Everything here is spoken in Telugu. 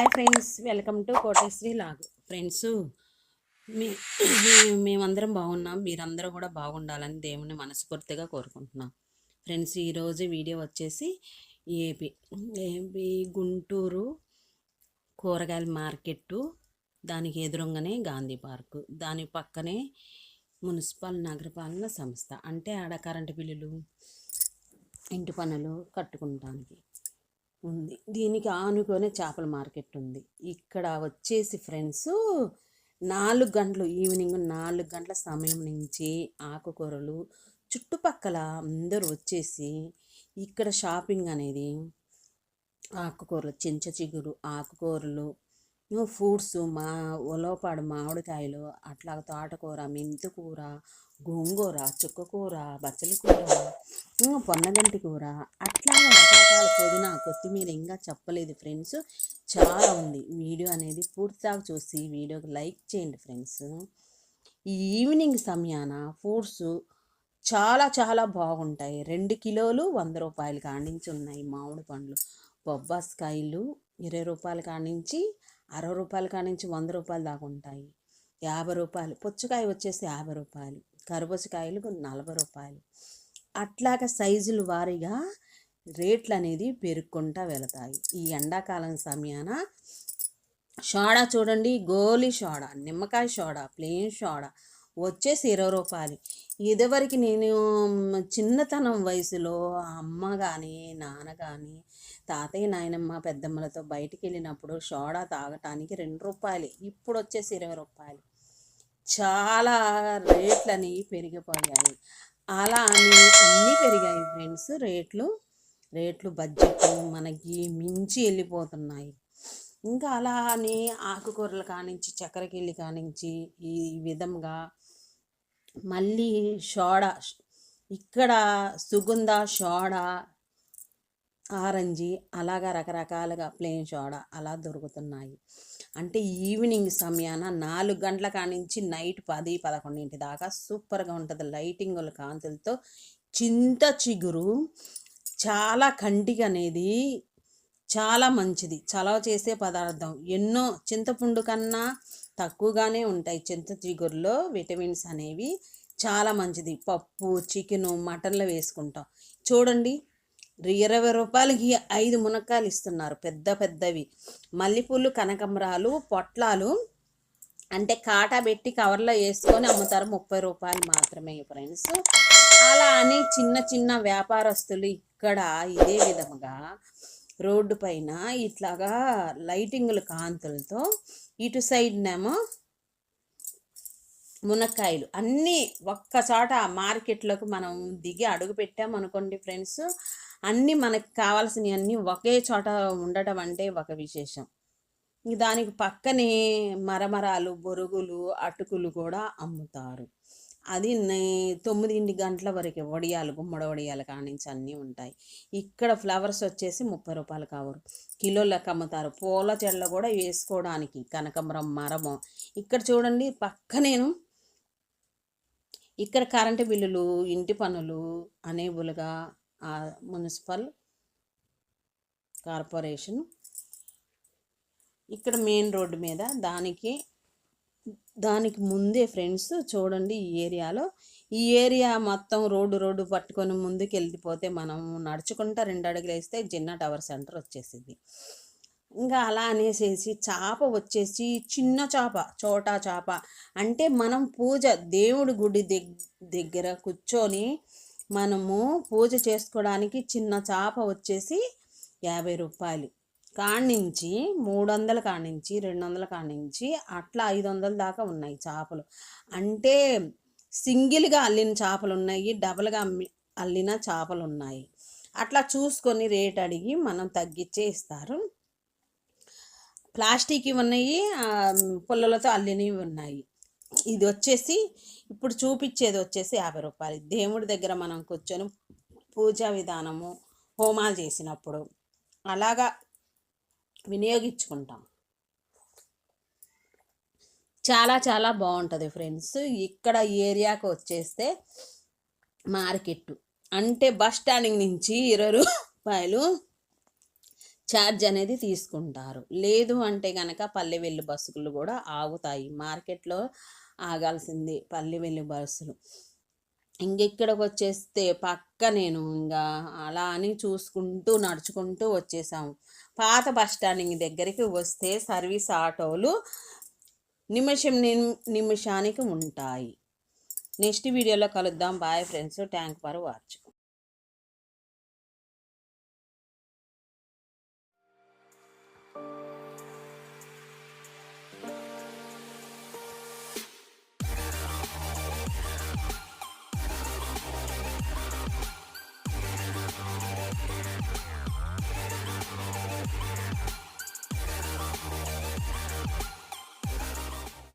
Hi friends, welcome to Koteswari log. Friends, మీ మేమందరం బాగున్నాం. మీరందరూ కూడా బాగుండాలని దేవుని మనస్ఫూర్తిగా కోరుకుంటున్నాం. ఫ్రెండ్స్, ఈరోజు వీడియో వచ్చేసి ఏపీ ఏపీ గుంటూరు కూరగాయల మార్కెట్టు, దానికి ఎదురుగానే గాంధీ పార్కు, దాని పక్కనే మున్సిపల్ నగరపాలన సంస్థ. అంటే ఆడ కరెంటు బిల్లులు, ఇంటి పనులు కట్టుకుంటానికి ఉంది. దీనికి ఆనుకొనే చేపల మార్కెట్ ఉంది. ఇక్కడ వచ్చేసి ఫ్రెండ్స్ 4 గంటలు, ఈవినింగ్ 4 గంటల సమయం నుంచి ఆకుకూరలు చుట్టుపక్కల అందరూ వచ్చేసి ఇక్కడ షాపింగ్ అనేది, ఆకుకూరలు, చింత చిగురు ఆకుకూరలు, ఫ్రూట్స్, ఉలవపాడు మామిడికాయలు, అట్లా తోటకూర, మెంతికూర, గోంగూర, చుక్కకూర, బచ్చల కూర, పొన్నగంటి కూర, అట్లా రకరకాల పుదీనా, కొత్తిమీర, ఇంకా చెప్పలేదు ఫ్రెండ్స్, చాలా ఉంది. వీడియో అనేది పూర్తిగా చూసి వీడియోకి లైక్ చేయండి ఫ్రెండ్స్. ఈ ఈవినింగ్ సమయాన ఫ్రూట్స్ చాలా చాలా బాగుంటాయి. 2 కిలోలు 100 రూపాయల కానించి ఉన్నాయి. మామిడి పండ్లు, బొబ్బాస్కాయలు 20 రూపాయల కానించి 60 రూపాయల కానించి 100 రూపాయలు దాకా ఉంటాయి. 50 రూపాయలు పుచ్చకాయ వచ్చేసి 50 రూపాయలు, కర్బూజకాయలు 40 రూపాయలు. అట్లాగా సైజుల వారీగా రేట్లు అనేది పెరుగుకుంటూ వెళతాయి. ఈ ఎండాకాలం సమయాన సోడా చూడండి, గోలి సోడా, నిమ్మకాయ సోడా, ప్లెయిన్ సోడా వచ్చేసి 20 రూపాయలు. ఇదివరకు నేను చిన్నతనం వయసులో అమ్మ కానీ నాన్న కానీ తాతయ్య నాయనమ్మ పెద్దమ్మలతో బయటికి వెళ్ళినప్పుడు సోడా తాగటానికి 2 రూపాయలు, ఇప్పుడు వచ్చేసి 20 రూపాయలు. చాలా రేట్లు అనేవి పెరిగిపోయాయి. అలా అని అన్నీ పెరిగాయి ఫ్రెండ్స్. రేట్లు బడ్జెట్ మనకి మించి వెళ్ళిపోతున్నాయి. ఇంకా అలా అని ఆకుకూరల కానించి, చక్కెరకేళి కానించి ఈ విధంగా మళ్ళీ సోడా, ఇక్కడ సుగంధ సోడా, ఆరెంజీ, అలాగా రకరకాలుగా ప్లెయిన్ సోడా అలా దొరుకుతున్నాయి. అంటే ఈవినింగ్ సమయాన 4 గంటల కానించి నైట్ 10-11 దాకా సూపర్గా ఉంటుంది. లైటింగుల కాంతులతో చింత చిగురు చాలా కంటికి అనేది చాలా మంచిది, చలవ చేసే పదార్థం. ఎన్నో చింతపండు కన్నా తక్కువగానే ఉంటాయి చింత చిగురులో విటమిన్స్ అనేవి. చాలా మంచిది. పప్పు, చికెను, మటన్లో వేసుకుంటాం. చూడండి, 20 రూపాయలకి 5 మునక్కాయలు ఇస్తున్నారు, పెద్ద పెద్దవి. మల్లెపూలు, కనకంబరాలు పొట్లాలు అంటే కాటా పెట్టి కవర్లో వేసుకొని అమ్ముతారు, 30 రూపాయలు మాత్రమే ఫ్రెండ్స్. అలా అని చిన్న చిన్న వ్యాపారస్తులు ఇక్కడ ఇదే విధముగా రోడ్డు పైన ఇట్లాగా లైటింగుల కాంతులతో ఇటు సైడ్నేమో మునక్కాయలు అన్నీ ఒక్కచోట మార్కెట్లోకి మనం దిగి అడుగు పెట్టామనుకోండి ఫ్రెండ్స్, అన్నీ మనకు కావాల్సినవి అన్నీ ఒకే చోట ఉండటం అంటే ఒక విశేషం. దానికి పక్కనే మరమరాలు, బొరుగులు, అటుకులు కూడా అమ్ముతారు. అది 9 గంటల వరకు వడియాలు, గుమ్మడి వడియాలు కానించి అన్నీ ఉంటాయి. ఇక్కడ ఫ్లవర్స్ వచ్చేసి 30 రూపాయలు కవరు, కిలో లెక్క అమ్ముతారు. పూల చెట్లు కూడా వేసుకోవడానికి కనకంబరం మరము. ఇక్కడ చూడండి పక్కనేను ఇక్కడ కరెంటు బిల్లులు, ఇంటి పనులు అనేబుల్గా మున్సిపల్ కార్పొరేషన్ ఇక్కడ మెయిన్ రోడ్డు మీద, దానికి ముందే ఫ్రెండ్స్ చూడండి ఈ ఏరియా మొత్తం రోడ్డు పట్టుకొని ముందుకు వెళ్ళిపోతే మనం నడుచుకుంటా 2 అడుగులు వేస్తే జిన్నా టవర్ సెంటర్ వచ్చేసింది. ఇంకా అలా అనేసేసి చేప వచ్చేసి చిన్న చేప, చోటా చేప అంటే మనం దేవుడి గుడి దగ్గర కూర్చొని మనము పూజ చేసుకోవడానికి చిన్న చేప వచ్చేసి 50 రూపాయలు కానించి 300 కానించి 200 కానించి అట్లా 500 దాకా ఉన్నాయి చేపలు. అంటే సింగిల్గా అల్లిన చేపలు ఉన్నాయి, డబల్గా అల్లిన చేపలు ఉన్నాయి. అట్లా చూసుకొని రేట్ అడిగి మనం తగ్గించే ఇస్తారు. ప్లాస్టిక్ ఉన్నాయి, పుల్లలతో అల్లినవి ఉన్నాయి. ఇది వచ్చేసి ఇప్పుడు చూపించేది వచ్చేసి 50 రూపాయలు. దేవుడి దగ్గర మనం కూర్చొని పూజా విధానము, హోమాలు చేసినప్పుడు అలాగా వినియోగించుకుంటాం. చాలా చాలా బాగుంటుంది ఫ్రెండ్స్. ఇక్కడ ఏరియాకు వచ్చేస్తే మార్కెట్ అంటే బస్ స్టాండింగ్ నుంచి 20 రూపాయలు ఛార్జ్ అనేది తీసుకుంటారు. లేదు అంటే గనక పల్లె వెలుగు బస్సులు కూడా ఆగుతాయి. మార్కెట్లో ఆగాల్సిందే పల్లె వెలుగు బస్సులు. ఇంకెక్కడికి వచ్చేస్తే పక్క నేను ఇంకా అలా అని చూసుకుంటూ నడుచుకుంటూ వచ్చేసాము. పాత బస్ స్టాండ్ దగ్గరికి వస్తే సర్వీస్ ఆటోలు నిమిషానికి ఉంటాయి. నెక్స్ట్ వీడియోలో కలుద్దాం. Bye friends. Thank for watch.